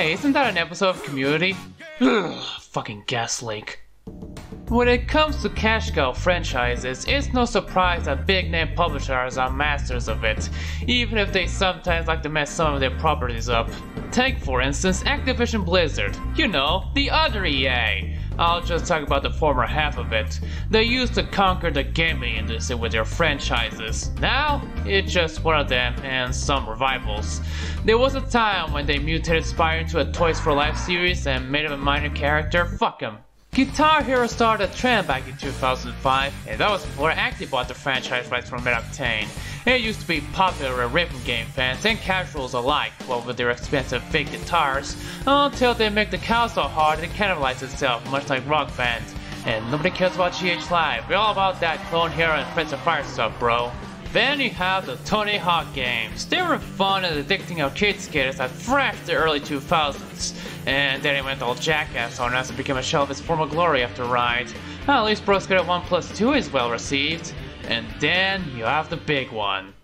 Hey, isn't that an episode of Community? Ugh, fucking Gaslink. When it comes to cash cow franchises, it's no surprise that big name publishers are masters of it, even if they sometimes like to mess some of their properties up. Take for instance Activision Blizzard, you know, the other EA. I'll just talk about the former half of it. They used to conquer the gaming industry with their franchises. Now, it's just one of them and some revivals. There was a time when they mutated Spyro into a Toys for Life series and made him a minor character. Fuck him. Guitar Hero started a trend back in 2005, and that was before Active bought the franchise rights from Red Octane. It used to be popular with rhythm game fans and casuals alike, what with their expensive fake guitars, until they make the cow so hard it cannibalizes itself, much like Rock Band. And nobody cares about GH Live, we're all about that Clone Hero and Prince of Fire stuff, bro. Then you have the Tony Hawk games. They were fun and addicting arcade skaters that thrashed the early 2000s. And then it went all jackass on us and became a shell of its former glory after Ride. At least Pro Skater 1+2 is well received. And then you have the big one.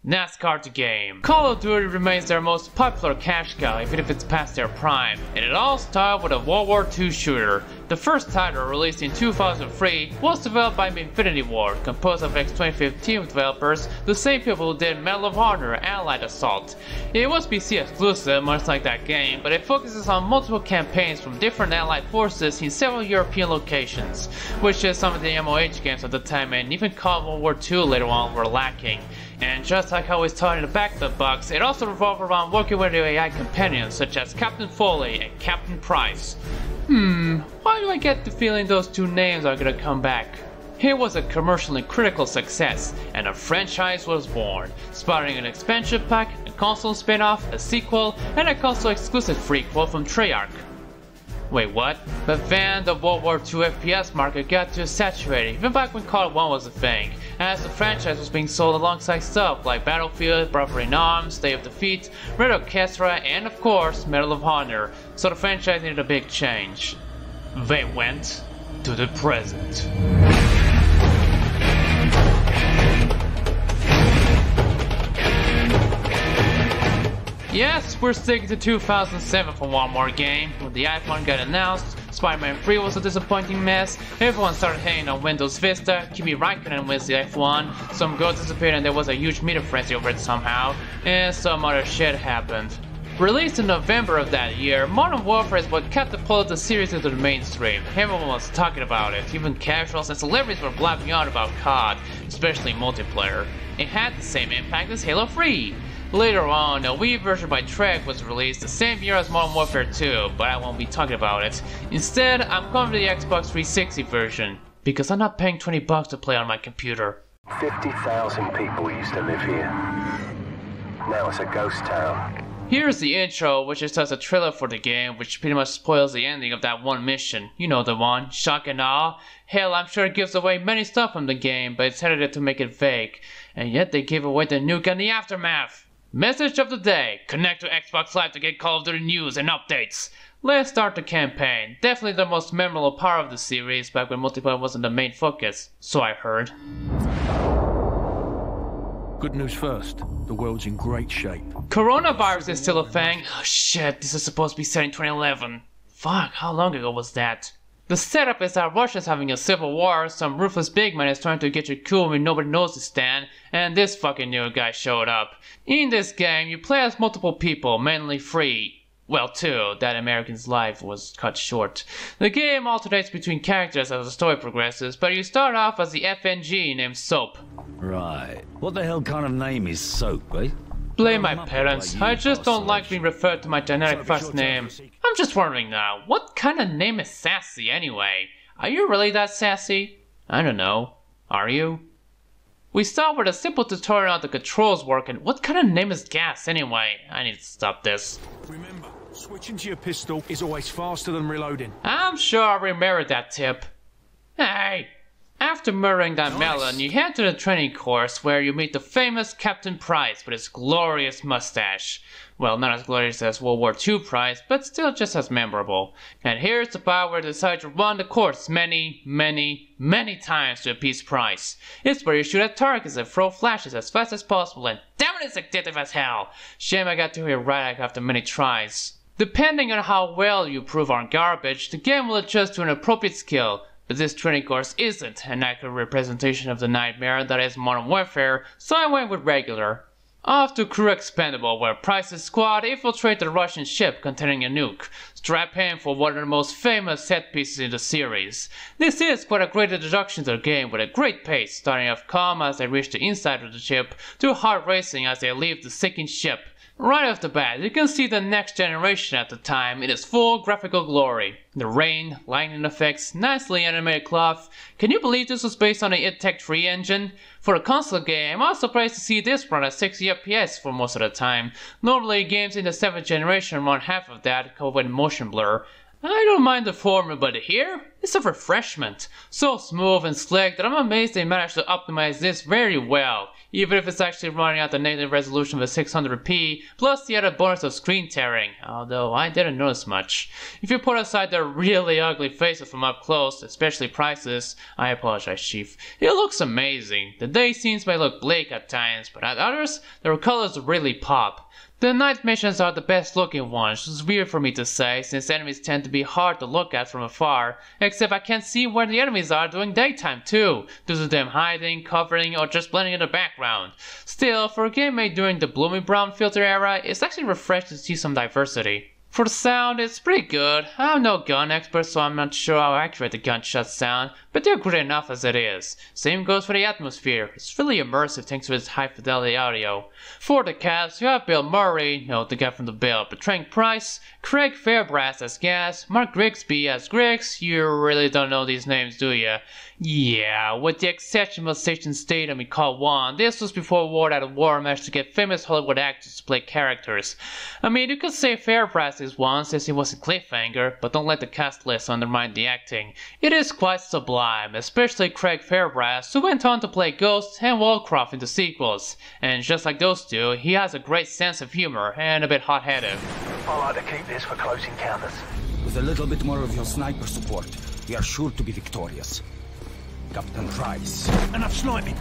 NASCAR the game. Call of Duty remains their most popular cash cow even if it's past their prime, and it all started with a World War II shooter. The first title, released in 2003, was developed by Infinity Ward, composed of ex-2015 developers, the same people who did Medal of Honor and Allied Assault. It was PC exclusive, much like that game, but it focuses on multiple campaigns from different Allied forces in several European locations, which is some of the MOH games at the time and even Call of World War II later on were lacking. And just like I was taught in the back of the box, it also revolved around working with your AI companions such as Captain Foley and Captain Price. Why do I get the feeling those two names are gonna come back? It was a commercially critical success, and a franchise was born, spawning an expansion pack, a console spin-off, a sequel, and a console exclusive prequel from Treyarch. Wait, what? But then the World War II FPS market got too saturated, even back when Call of 1 was a thing, as the franchise was being sold alongside stuff like Battlefield, Brotherhood in Arms, Day of Defeat, Red Orchestra, and of course, Medal of Honor, so the franchise needed a big change. They went to the present. Yes, we're sticking to 2007 for one more game. When the iPhone got announced, Spider-Man 3 was a disappointing mess, everyone started hating on Windows Vista, Kimi Raikkonen wins the F1, some girl disappeared and there was a huge meter frenzy over it somehow, and some other shit happened. Released in November of that year, Modern Warfare is what catapulted the series into the mainstream. Everyone was talking about it, even casuals and celebrities were blabbing on about COD, especially multiplayer. It had the same impact as Halo 3. Later on, a Wii version by Treyarch was released the same year as Modern Warfare 2, but I won't be talking about it. Instead, I'm going to the Xbox 360 version, because I'm not paying $20 to play on my computer. 50,000 people used to live here. Now it's a ghost town. Here's the intro, which is just a trailer for the game, which pretty much spoils the ending of that one mission. You know the one, shock and awe. Hell, I'm sure it gives away many stuff from the game, but it's edited to make it vague. And yet they gave away the nuke and the aftermath. Message of the day, connect to Xbox Live to get Call of Duty news and updates. Let's start the campaign, definitely the most memorable part of the series back when multiplayer wasn't the main focus, so I heard. Good news first, the world's in great shape. Coronavirus is still a thing. Oh shit, this is supposed to be set in 2011. Fuck, how long ago was that? The setup is that Russia's having a civil war, some ruthless big man is trying to get you cool when nobody knows to stand, and this fucking new guy showed up. In this game, you play as multiple people, mainly three. Well, two, that American's life was cut short. The game alternates between characters as the story progresses, but you start off as the FNG named Soap. Right. What the hell kind of name is Soap, eh? Blame my parents, I just don't like being referred to my generic first name. I'm just wondering now, what kind of name is Sassy anyway? Are you really that sassy? I don't know. Are you? We start with a simple tutorial on how the controls work, and what kind of name is Gas anyway? I need to stop this. Remember, switching to your pistol is always faster than reloading. I'm sure I remember that tip. Hey! After murdering that melon, you head to the training course where you meet the famous Captain Price with his glorious mustache. Well, not as glorious as World War II Price, but still just as memorable. And here's the part where they decide to run the course many times to appease Price. It's where you shoot at targets and throw flashes as fast as possible, and damn it, it's addictive as hell! Shame I got to hear right after many tries. Depending on how well you prove on garbage, the game will adjust to an appropriate skill, but this training course isn't an accurate representation of the nightmare that is Modern Warfare, so I went with regular. Off to Crew Expendable, where Price's squad infiltrate the Russian ship containing a nuke. Strap in for one of the most famous set pieces in the series. This is quite a great introduction to the game with a great pace, starting off calm as they reach the inside of the ship, to hard racing as they leave the sinking ship. Right off the bat, you can see the next generation at the time in its full graphical glory. The rain, lightning effects, nicely animated cloth. Can you believe this was based on the id Tech 3 engine? For a console game, I was surprised to see this run at 60 FPS for most of the time. Normally, games in the 7th generation run half of that, covered with motion blur. I don't mind the former, but here, it's a refreshment. So smooth and slick that I'm amazed they managed to optimize this very well, even if it's actually running at the native resolution of 600p, plus the added bonus of screen tearing, although I didn't notice much. If you put aside their really ugly faces from up close, especially Price's, I apologize, Chief, it looks amazing. The day scenes may look bleak at times, but at others, their colors really pop. The night missions are the best looking ones, which is weird for me to say since enemies tend to be hard to look at from afar, except I can't see where the enemies are during daytime too, due to them hiding, covering, or just blending in the background. Still, for a game made during the Bloomy Brown filter era, it's actually refreshing to see some diversity. For the sound, it's pretty good. I'm no gun expert, so I'm not sure how accurate the gunshots sound, but they're good enough as it is. Same goes for the atmosphere. It's really immersive thanks to its high fidelity audio. For the cast, you have Bill Murray, the guy from The Bill, portraying Price, Craig Fairbrass as Gas, Mark Grigsby as Griggs. You really don't know these names, do ya? Yeah, with the exception of Station Statham in Call 1, this was before War at War managed to get famous Hollywood actors to play characters. I mean, you could say Fairbrass is one since he was in Cliffhanger, but don't let the cast list undermine the acting. It is quite sublime, especially Craig Fairbrass, who went on to play Ghost and Wallcroft in the sequels. And just like those two, he has a great sense of humor and a bit hot-headed. I like to keep this for close encounters. With a little bit more of your sniper support, we are sure to be victorious. Captain Price. Enough sniping.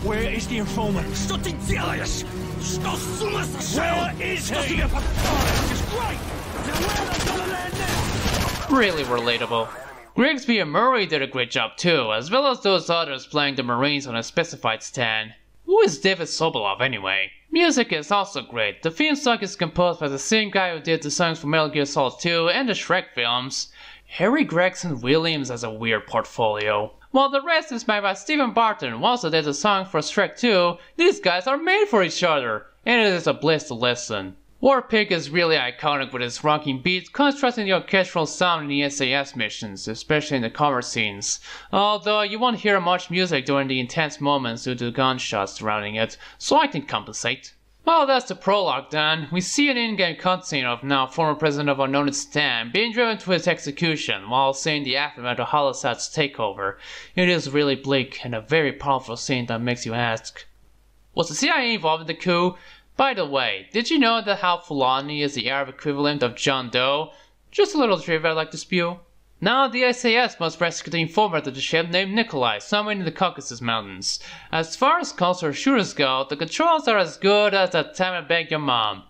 Where is the informant? Что ты делаешь? Что с ума сошел? Where is he? It's great. Now where are they gonna land now? Really relatable. Grigsby and Murray did a great job too, as well as those others playing the Marines on a specified stand. Who is David Sobolov anyway? Music is also great. The theme song is composed by the same guy who did the songs for Metal Gear Solid 2 and the Shrek films. Harry Gregson Williams has a weird portfolio. While the rest is made by Stephen Barton, who also did the song for Shrek 2, these guys are made for each other, and it is a bliss to listen. Warpig is really iconic with its rocking beat, contrasting the orchestral sound in the SAS missions, especially in the cover scenes. Although you won't hear much music during the intense moments due to the gunshots surrounding it, so I can compensate. Well, that's the prologue done. We see an in-game cutscene of now former president of Unknown Stan being driven to his execution while seeing the aftermath of Holosat's takeover. It is really bleak and a very powerful scene that makes you ask, was the CIA involved in the coup? By the way, did you know that Hal Fulani is the Arab equivalent of John Doe? Just a little trivia I'd like to spew. Now the SAS must rescue the informant of the ship named Nikolai, somewhere in the Caucasus Mountains. As far as console shooters go, the controls are as good as that time I begged your mom.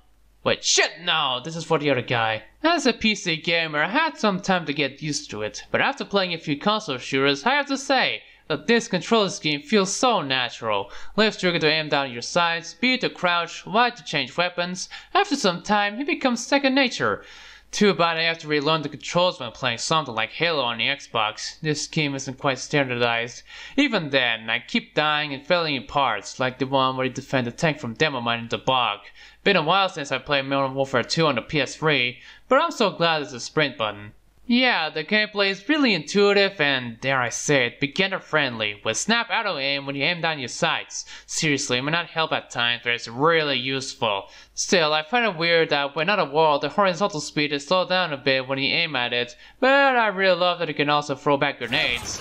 Wait, shit, no, this is for the other guy. As a PC gamer, I had some time to get used to it, but after playing a few console shooters, I have to say that this control scheme feels so natural. Left trigger to aim down your sights, B to crouch, Y to change weapons. After some time, it becomes second nature. Too bad I have to relearn the controls when playing something like Halo on the Xbox. This scheme isn't quite standardized. Even then, I keep dying and failing in parts, like the one where you defend the tank from demo mine in the bog. Been a while since I played Modern Warfare 2 on the PS3, but I'm so glad there's a sprint button. Yeah, the gameplay is really intuitive and, dare I say it, beginner friendly, with snap auto aim when you aim down your sights. Seriously, it may not help at times, but it's really useful. Still, I find it weird that when out of war, the horizontal speed is slowed down a bit when you aim at it, but I really love that you can also throw back grenades.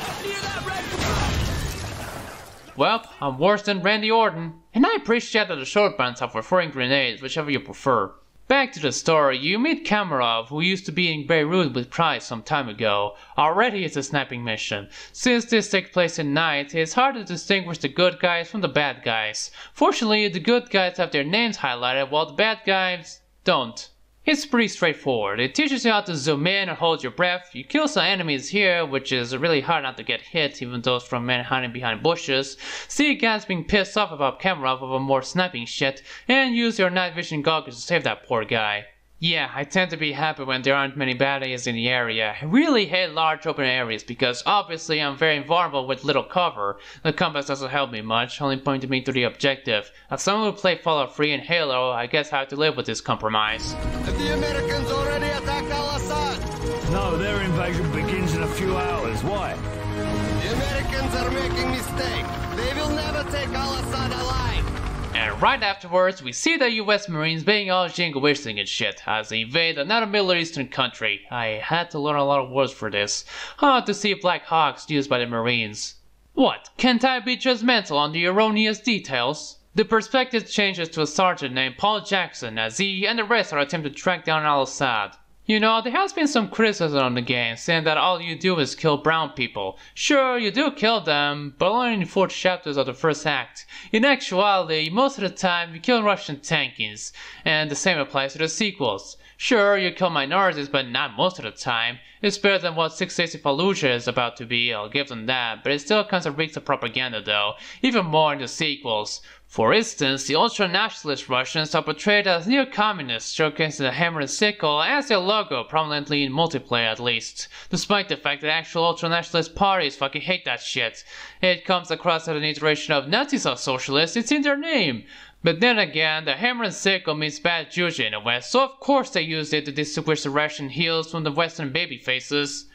Well, I'm worse than Randy Orton, and I appreciate that the short buttons have for throwing grenades, whichever you prefer. Back to the story, you meet Kamarov, who used to be in Beirut with Price some time ago. Already it's a sniping mission. Since this takes place at night, it's hard to distinguish the good guys from the bad guys. Fortunately, the good guys have their names highlighted while the bad guys don't. It's pretty straightforward. It teaches you how to zoom in and hold your breath. You kill some enemies here, which is really hard not to get hit, even those from men hiding behind bushes. See guys being pissed off about camera over more sniping shit, and use your night vision goggles to save that poor guy. Yeah, I tend to be happy when there aren't many baddies in the area. I really hate large open areas because obviously I'm very vulnerable with little cover. The compass doesn't help me much, only pointing me to the objective. As someone who played Fallout 3 and Halo, I guess I have to live with this compromise. Have the Americans already attacked Al-Assad? No, their invasion begins in a few hours. Why? The Americans are making mistake. They will never take Al-Assad alive. And right afterwards, we see the US Marines being all jingoistic and shit as they invade another Middle Eastern country. I had to learn a lot of words for this. To see Black Hawks used by the Marines. What, can't I be judgmental on the erroneous details? The perspective changes to a sergeant named Paul Jackson as he and the rest are attempting to track down Al-Assad. You know, there has been some criticism on the game, saying that all you do is kill brown people. Sure, you do kill them, but only in 4 chapters of the first act. In actuality, most of the time you kill Russian tankies, and the same applies to the sequels. Sure, you kill minorities, but not most of the time. It's better than what 6 Days of Fallujah is about to be, I'll give them that, but it still kinda reeks of propaganda though, even more in the sequels. For instance, the ultra-nationalist Russians are portrayed as neo-communists, showcasing the hammer and sickle as their logo prominently in multiplayer at least, despite the fact that actual ultra-nationalist parties fucking hate that shit. It comes across as an iteration of Nazis are socialists, it's in their name. But then again, the hammer and sickle means bad juju in the West, so of course they used it to distinguish the Russian heels from the Western baby faces.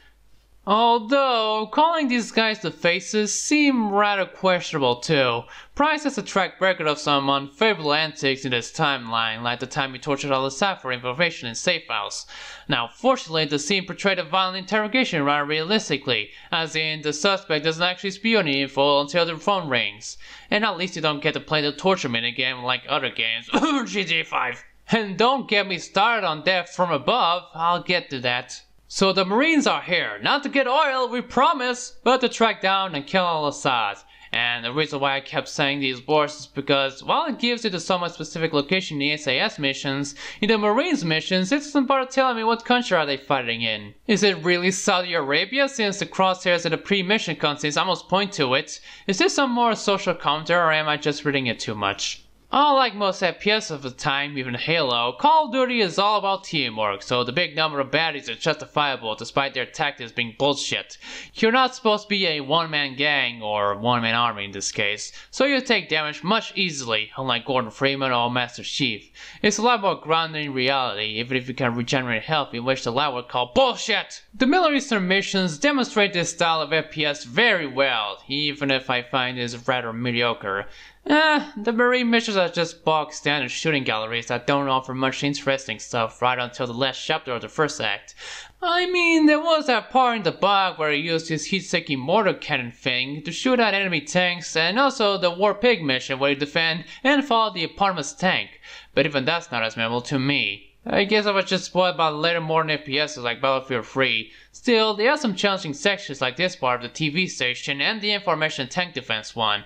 Although, calling these guys the faces seem rather questionable too. Price has a track record of some unfavorable antics in this timeline, like the time he tortured Al-Assad for information in safe house. Now, fortunately, the scene portrayed a violent interrogation rather realistically, as in, the suspect doesn't actually spew any info until the phone rings. And at least you don't get to play the torture minigame like other games. GTA 5! And don't get me started on death from above, I'll get to that. So the Marines are here, not to get oil, we promise, but to track down and kill Al-Assad. And the reason why I kept saying these words is because while it gives you the somewhat specific location in the SAS missions, in the Marines missions it doesn't bother telling me what country are they fighting in. Is it really Saudi Arabia, since the crosshairs in the pre-mission cutscenes almost point to it? Is this some more social commentary or am I just reading it too much? Unlike most FPS of the time, even Halo, Call of Duty is all about teamwork, so the big number of baddies is justifiable despite their tactics being bullshit. You're not supposed to be a one-man gang, or one-man army in this case, so you take damage much easily, unlike Gordon Freeman or Master Chief. It's a lot more grounded in reality, even if you can regenerate health, in which the law would call bullshit! The Middle Eastern missions demonstrate this style of FPS very well, even if I find it is rather mediocre. The Marine missions are just bog standard shooting galleries that don't offer much interesting stuff right until the last chapter of the first act. I mean, there was that part in the bog where he used his heat-seeking mortar cannon thing to shoot at enemy tanks, and also the War Pig mission where you defend and follow the eponymous tank, but even that's not as memorable to me. I guess I was just spoiled by the later modern FPSs like Battlefield 3. Still, there are some challenging sections like this part of the TV station and the information tank defense one.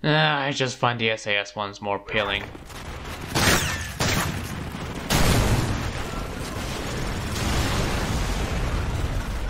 I just find the SAS ones more appealing.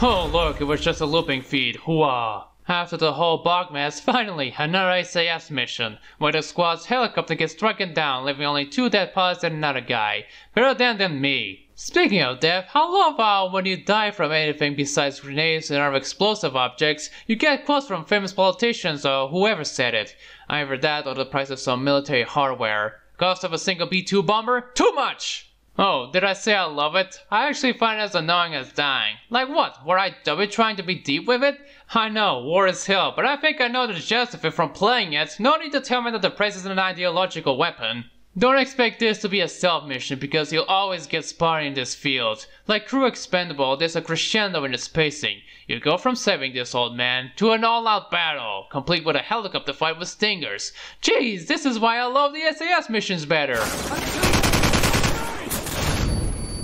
Oh look, it was just a looping feed, hooah! After the whole bog mess, finally, another SAS mission, where the squad's helicopter gets stricken down, leaving only 2 dead pilots and another guy. Better than me. Speaking of death, I love how when you die from anything besides grenades and other explosive objects, you get quotes from famous politicians or whoever said it. Either that or the price of some military hardware. Cost of a single B-2 bomber? Too much! Oh, did I say I love it? I actually find it as annoying as dying. Like what? Were I double trying to be deep with it? I know, war is hell, but I think I know the gist of it from playing it. No need to tell me that the praise is an ideological weapon. Don't expect this to be a stealth mission because you'll always get spotted in this field. Like Crew Expendable, there's a crescendo in its pacing. You go from saving this old man to an all-out battle, complete with a helicopter fight with stingers. Jeez, this is why I love the SAS missions better.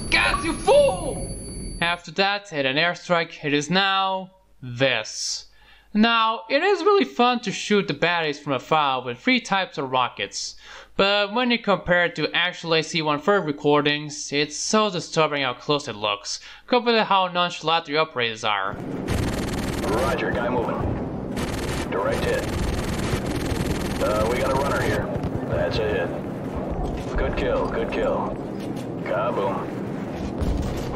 Gas, you fool! After that, at an airstrike, it is now this. Now, it is really fun to shoot the baddies from afar with 3 types of rockets. But when you compare it to actual AC-130 recordings, it's so disturbing how close it looks, compared to how nonchalant the operators are. Roger, guy moving. Direct hit. We got a runner here. That's a hit. Good kill, good kill. Kaboom.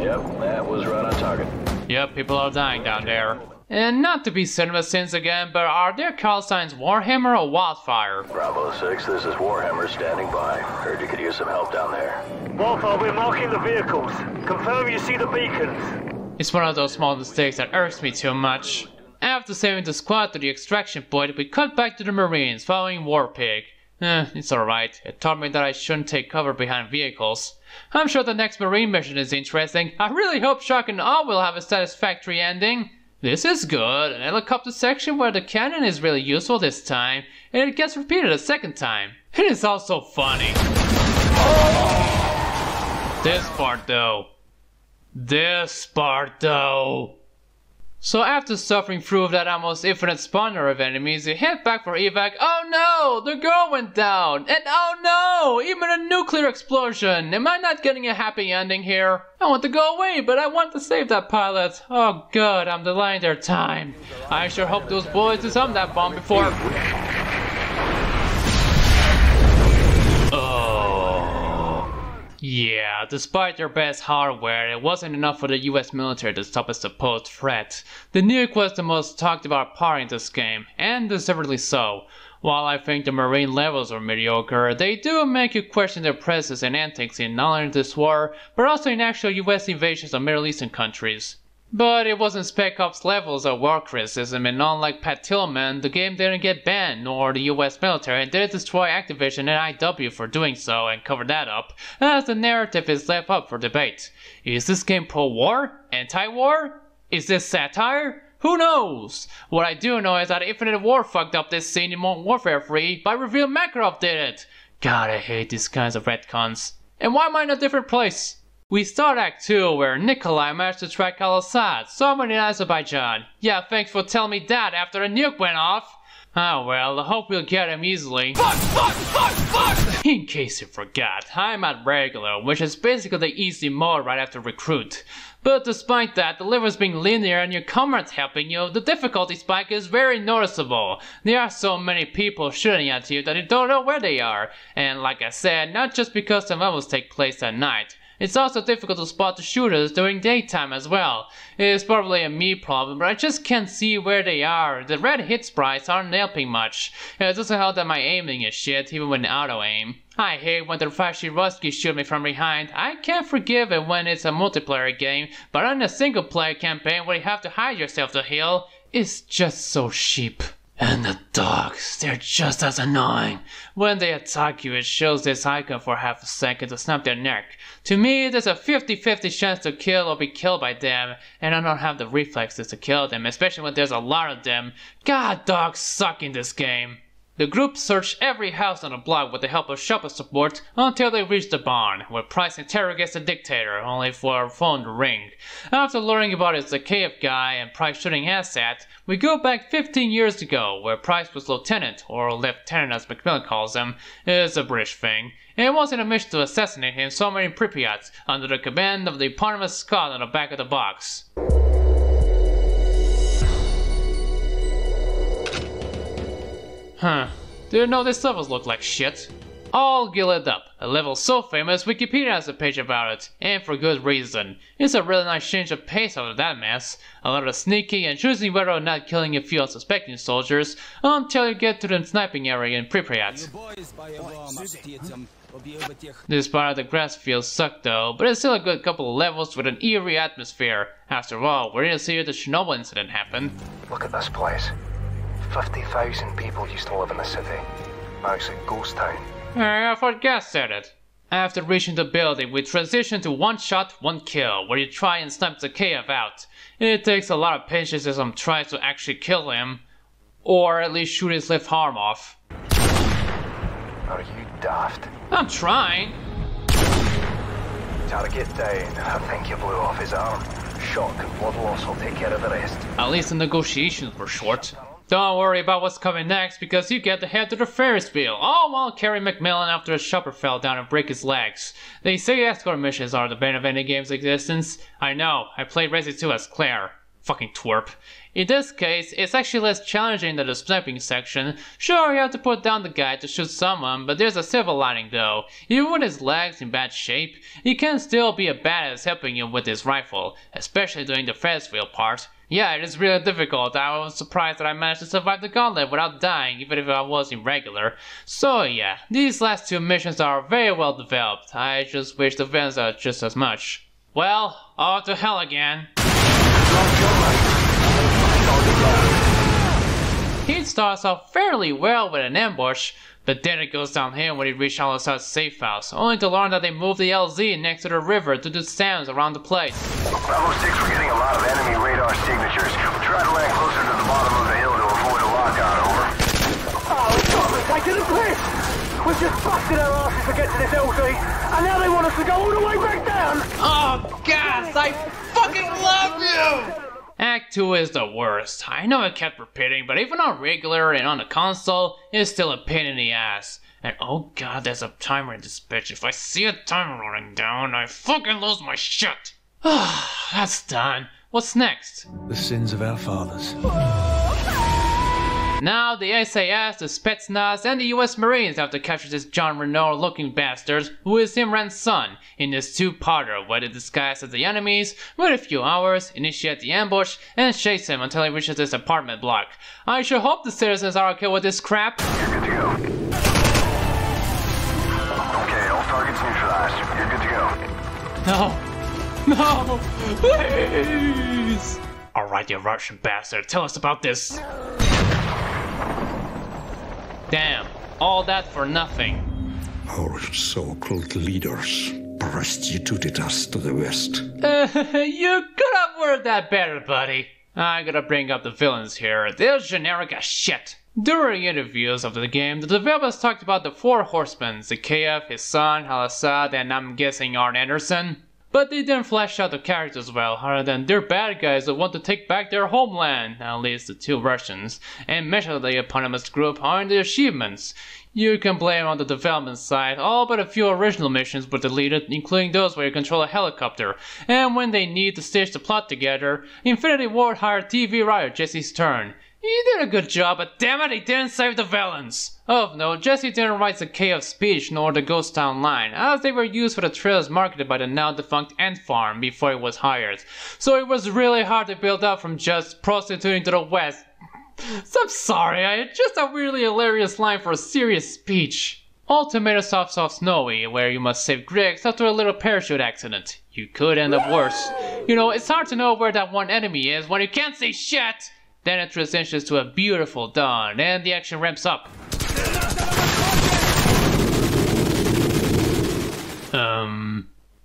Yep, that was right on target. Yep, people are dying down there. And not to be cinema sins again, but are there call signs Warhammer or Wildfire? Bravo 6, this is Warhammer standing by. Heard you could use some help down there. Wildfire, we're marking the vehicles. Confirm you see the beacons. It's one of those small mistakes that irks me too much. After saving the squad to the extraction point, we cut back to the Marines following Warpig. It's alright. It taught me that I shouldn't take cover behind vehicles. I'm sure the next Marine mission is interesting. I really hope Shock and Awe will have a satisfactory ending. This is good. An helicopter section where the cannon is really useful this time, and it gets repeated a second time. It is also funny. This part though. So after suffering through that almost infinite spawner of enemies, you head back for evac. Oh no! The girl went down! And oh no! Even a nuclear explosion! Am I not getting a happy ending here? I want to go away, but I want to save that pilot. Oh god, I'm delaying their time. I sure hope those boys disarm that bomb before... Yeah, despite their best hardware, it wasn't enough for the US military to stop a supposed threat. The nuke was the most talked about part in this game, and deservedly so. While I think the Marine levels are mediocre, they do make you question their presence and antics in not only this war, but also in actual US invasions of Middle Eastern countries. But it wasn't Spec Ops levels of war criticism, and unlike Pat Tillman, the game didn't get banned, nor the US military did destroy Activision and IW for doing so and cover that up, as the narrative is left up for debate. Is this game pro-war? Anti-war? Is this satire? Who knows? What I do know is that Infinite War fucked up this scene in Modern Warfare 3 by revealing Makarov did it! God, I hate these kinds of retcons. And why am I in a different place? We start Act 2 where Nikolai managed to track Al-Assad, someone in Azerbaijan. Yeah, thanks for telling me that after the nuke went off. Oh well, I hope we'll get him easily. Fuck! In case you forgot, I'm at Regular, which is basically the easy mode right after Recruit. But despite that, the levels being linear and your comrades helping you, the difficulty spike is very noticeable. There are so many people shooting at you that you don't know where they are. And like I said, not just because the levels take place at night. It's also difficult to spot the shooters during daytime as well. It's probably a me problem, but I just can't see where they are. The red hit sprites aren't helping much. It doesn't help that my aiming is shit, even when auto-aim. I hate when the flashy Rusky shoot me from behind. I can't forgive it when it's a multiplayer game, but on a single player campaign where you have to hide yourself to heal, it's just so cheap. And the dogs, they're just as annoying. When they attack you, it shows this icon for half a second to snap their neck. To me, there's a 50-50 chance to kill or be killed by them, and I don't have the reflexes to kill them, especially when there's a lot of them. God, dogs suck in this game. The group searched every house on the block with the help of shopper support until they reached the barn, where Price interrogates the dictator, only for a phone to ring. After learning about his Zakhaev guy and Price shooting Assad, we go back 15 years ago, where Price was lieutenant, or lieutenant as Macmillan calls him. It's a British thing. It wasn't a mission to assassinate him somewhere in Pripyat, under the command of the eponymous Scot on the back of the box. Do you know these levels look like shit? All gilded up, a level so famous Wikipedia has a page about it, and for good reason. It's a really nice change of pace out of that mess. A lot of sneaking and choosing whether or not killing a few unsuspecting soldiers until you get to the sniping area in Pripyat. This part of the grass field sucked though, but it's still a good couple of levels with an eerie atmosphere. After all, we're in the city the Chernobyl incident happened. Look at this place. 50,000 people used to live in the city. Now it's a ghost town. I thought Gas said it. After reaching the building, we transition to one shot, one kill, where you try and snipe Zakhaev out. It takes a lot of patience as I'm trying to actually kill him, or at least shoot his left arm off. Are you daft? I'm trying. Target down. I think you blew off his arm. Shock and blood loss will take care of the rest. At least the negotiations were short. Don't worry about what's coming next because you get to head to the Ferris wheel, all while carrying Macmillan after his chopper fell down and break his legs. They say escort missions are the bane of any game's existence. I know, I played Resi 2 as Claire. Fucking twerp. In this case, it's actually less challenging than the sniping section. Sure, you have to put down the guy to shoot someone, but there's a silver lining though. Even with his legs in bad shape, he can still be a badass helping you with his rifle, especially during the Ferris wheel part. Yeah, it is really difficult. I was surprised that I managed to survive the gauntlet without dying, even if I was irregular. So yeah, these last two missions are very well developed. I just wish the villains are just as much. Well, off to hell again. He starts off fairly well with an ambush, but then it goes downhill when he reaches Al-Assad's safe house, only to learn that they moved the LZ next to the river to do sounds around the place. Bravo 6, we're getting a lot of enemy radar signatures. We'll try to land closer to the bottom of the hill to avoid a lockout, over. Oh, it's got me taking a piss! We've just busted our asses to get to this LZ, and now they want us to go all the way back down! Oh, Gas, I fucking love you! Act 2 is the worst. I know it kept repeating, but even on regular and on the console, it's still a pain in the ass. And oh god, there's a timer in this bitch. If I see a timer running down, I fucking lose my shit. That's done. What's next? The sins of our fathers. Now the SAS, the Spetsnaz, and the US Marines have to capture this John Renault looking bastard who is Imran's son in this two-parter where they disguise as the enemies, wait a few hours, initiate the ambush, and chase him until he reaches his apartment block. I sure hope the citizens are okay with this crap. You're good to go. Okay, all targets neutralized. You're good to go. No, please! Alright, you Russian bastard, tell us about this. Damn, all that for nothing. Our so-called leaders prostituted us to the West. You could have worded that better, buddy. I gotta bring up the villains here. They're generic as shit. During interviews of the game, the developers talked about the four horsemen, Zakhaev, his son, Al-Assad, and I'm guessing Arn Anderson. But they didn't flesh out the characters well, other than they're bad guys that want to take back their homeland, at least the two Russians, and measure the eponymous group on their achievements. You can blame on the development side, all but a few original missions were deleted, including those where you control a helicopter, and when they need to stitch the plot together, Infinity Ward hired TV writer Jesse Stern. He did a good job, but damn it, he didn't save the villains! Of note, Jesse didn't write the Zakhaev speech nor the Ghost Town line, as they were used for the trailers marketed by the now-defunct Ant Farm before he was hired. So it was really hard to build up from just prostituting to the West. So I'm sorry, I had just a really hilarious line for a serious speech. Ultimatum stops off Snowy, where you must save Griggs after a little parachute accident. You could end up worse. You know, it's hard to know where that one enemy is when you can't see shit! Then it transitions to a beautiful dawn, and the action ramps up.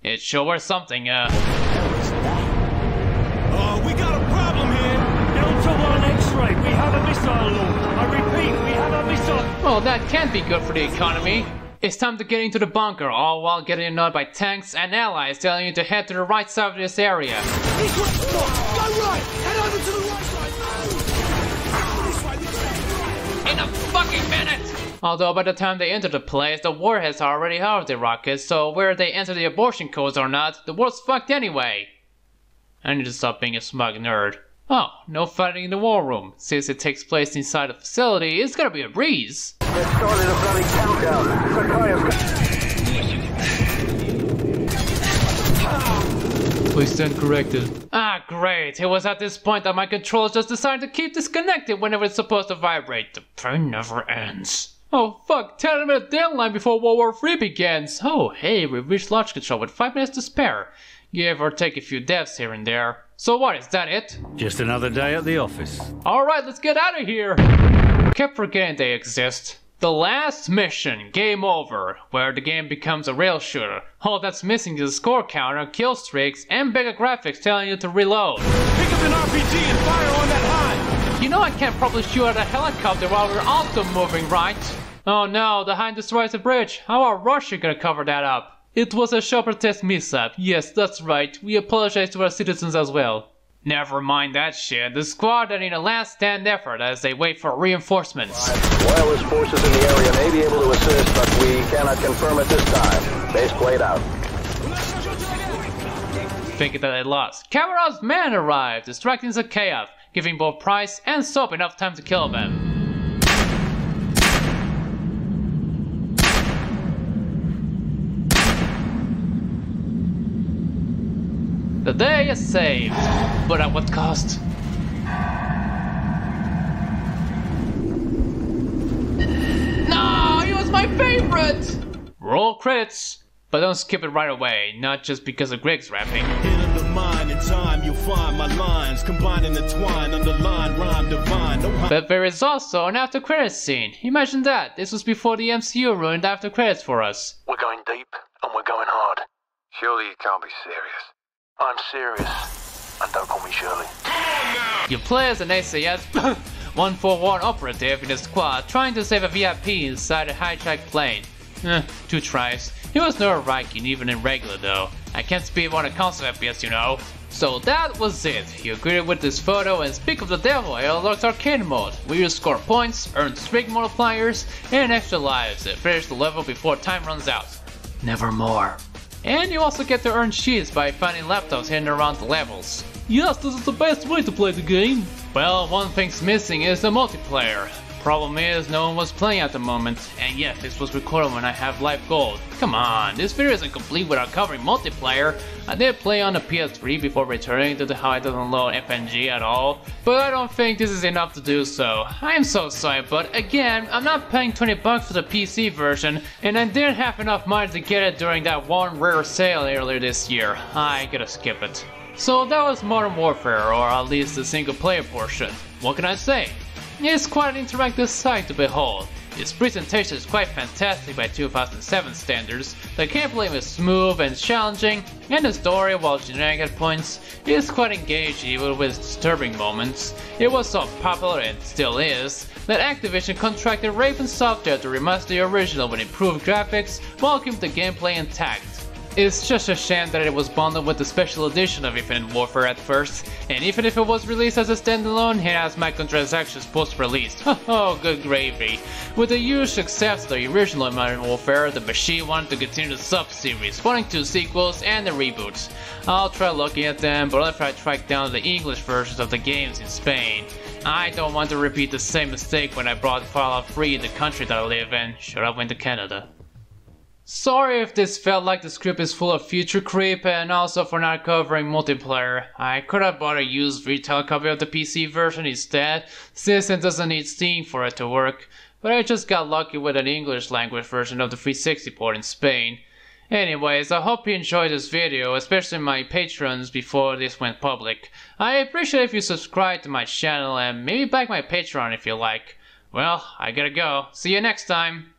It sure was something, we got a problem here! Delta 1 X-ray, we have a missile launch! I repeat, we have a missile! Well, that can't be good for the economy. It's time to get into the bunker, all while getting annoyed by tanks and allies telling you to head to the right side of this area. This way, go right! Head over to the right side! In a fucking minute! Although by the time they enter the place, the warheads are already out of the rockets, so whether they enter the abortion codes or not, the world's fucked anyway. I need to stop being a smug nerd. Oh, no fighting in the war room. Since it takes place inside the facility, it's gonna be a breeze. They're starting a bloody countdown. Please stand corrected. Ah, great. It was at this point that my controls just decided to keep disconnected whenever it's supposed to vibrate. The pain never ends. Oh fuck, 10-minute deadline before World War III begins. Oh hey, we've reached launch control with 5 minutes to spare. Give or take a few deaths here and there. So what, is that it? Just another day at the office. Alright, let's get out of here. Kept forgetting they exist. The last mission, Game Over, where the game becomes a rail shooter. All that's missing is a score counter, kill streaks, and bigger graphics telling you to reload. Pick up an RPG and fire on that hive! You know I can't probably shoot at a helicopter while we're also moving, right? Oh no, the Hind destroys the bridge. How are Russia gonna cover that up? It was a chopper test mishap. Yes, that's right. We apologize to our citizens as well. Never mind that shit. The squad are in a last stand effort as they wait for reinforcements. Wireless forces in the area may be able to assist, but we cannot confirm at this time. Base played out. Thinking that they lost, Kamarov's men arrived, distracting Zakhaev, giving both Price and Soap enough time to kill them. The day is saved, but at what cost? No, he was my favorite! Roll credits, but don't skip it right away, not just because of Greg's rapping. In the mind in time you'll find my lines, combining the twine, underline, rhyme, divine. But there is also an after credits scene. Imagine that, this was before the MCU ruined after credits for us. We're going deep, and we're going hard. Surely you can't be serious. I'm serious, and don't call me Shirley. You play as an SAS 141 operative in a squad trying to save a VIP inside a hijacked plane. 2 tries. It was nerve-wracking even in regular though. I can't speed on a console FPS, you know. So that was it. You greeted with this photo, and speak of the devil, I unlocked arcade mode, where you score points, earn streak multipliers, and extra lives and finish the level before time runs out. Nevermore. And you also get to earn cheats by finding laptops hidden around the levels. Yes, this is the best way to play the game. Well, one thing's missing is the multiplayer. Problem is, no one was playing at the moment, and yet this was recorded when I have live gold. Come on, this video isn't complete without covering multiplayer. I did play on the PS3 before returning to the how it doesn't load FNG at all, but I don't think this is enough to do so. I am so sorry, but again, I'm not paying $20 for the PC version, and I didn't have enough money to get it during that one rare sale earlier this year. I gotta skip it. So that was Modern Warfare, or at least the single player portion. What can I say? It's quite an interactive sight to behold. Its presentation is quite fantastic by 2007 standards, the gameplay is smooth and challenging, and the story, while generic at points, is quite engaging even with disturbing moments. It was so popular, and still is, that Activision contracted Raven Software to remaster the original with improved graphics while keeping the gameplay intact. It's just a shame that it was bundled with the special edition of Infinite Warfare at first, and even if it was released as a standalone, it has microtransactions post-release. Oh, good gravy. With the huge success of the original Modern Warfare, the machine wanted to continue the sub-series, wanting 2 sequels and a reboot. I'll try looking at them, but if I track down the English versions of the games in Spain. I don't want to repeat the same mistake when I brought Fallout 3 in the country that I live in, should I went to Canada. Sorry if this felt like the script is full of future creep, and also for not covering multiplayer. I could have bought a used retail copy of the PC version instead, since it doesn't need Steam for it to work, but I just got lucky with an English language version of the 360 port in Spain. Anyways, I hope you enjoyed this video, especially my patrons before this went public. I appreciate if you subscribe to my channel and maybe back my Patreon if you like. Well, I gotta go. See you next time!